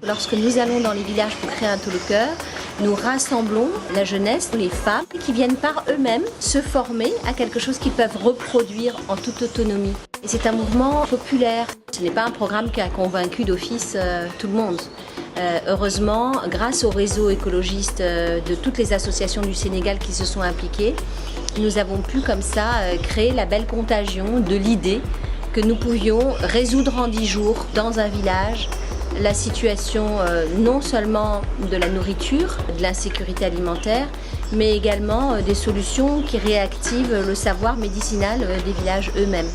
Lorsque nous allons dans les villages pour créer un taux le cœur, nous rassemblons la jeunesse, les femmes qui viennent par eux-mêmes se former à quelque chose qu'ils peuvent reproduire en toute autonomie. Et c'est un mouvement populaire. Ce n'est pas un programme qui a convaincu d'office tout le monde. Heureusement, grâce au réseau écologiste de toutes les associations du Sénégal qui se sont impliquées, nous avons pu comme ça créer la belle contagion de l'idée que nous pouvions résoudre en 10 jours dans un village la situation non seulement de la nourriture, de l'insécurité alimentaire, mais également des solutions qui réactivent le savoir médicinal des villages eux-mêmes.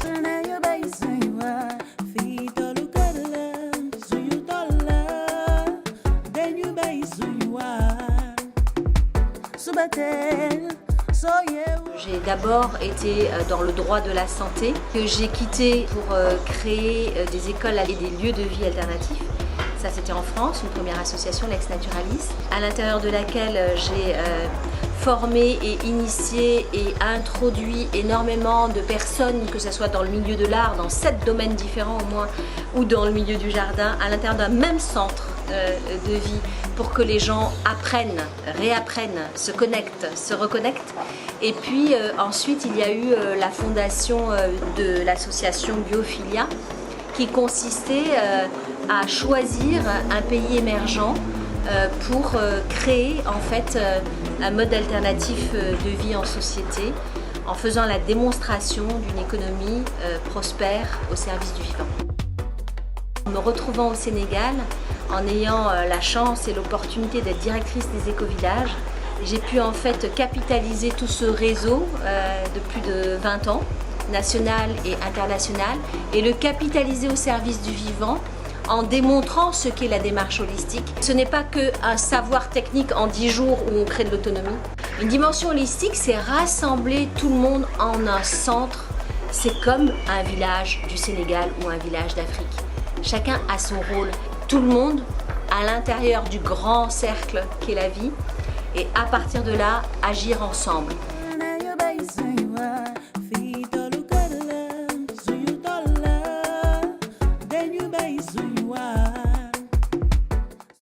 J'ai d'abord été dans le droit de la santé, que j'ai quitté pour créer des écoles et des lieux de vie alternatifs. Ça, c'était en France, une première association, Lex Naturalis, à l'intérieur de laquelle j'ai formé et initié et introduit énormément de personnes, que ce soit dans le milieu de l'art, dans 7 domaines différents au moins, ou dans le milieu du jardin, à l'intérieur d'un même centre de vie, pour que les gens apprennent, réapprennent, se connectent, se reconnectent. Et puis ensuite, il y a eu la fondation de l'association Biophilia, qui consistait à choisir un pays émergent pour créer en fait un mode alternatif de vie en société, en faisant la démonstration d'une économie prospère au service du vivant. En me retrouvant au Sénégal, en ayant la chance et l'opportunité d'être directrice des éco-villages, j'ai pu en fait capitaliser tout ce réseau de plus de 20 ans, national et international, et le capitaliser au service du vivant en démontrant ce qu'est la démarche holistique. Ce n'est pas qu'un savoir technique en 10 jours où on crée de l'autonomie. Une dimension holistique, c'est rassembler tout le monde en un centre. C'est comme un village du Sénégal ou un village d'Afrique. Chacun a son rôle. Tout le monde à l'intérieur du grand cercle qu'est la vie, et à partir de là, agir ensemble.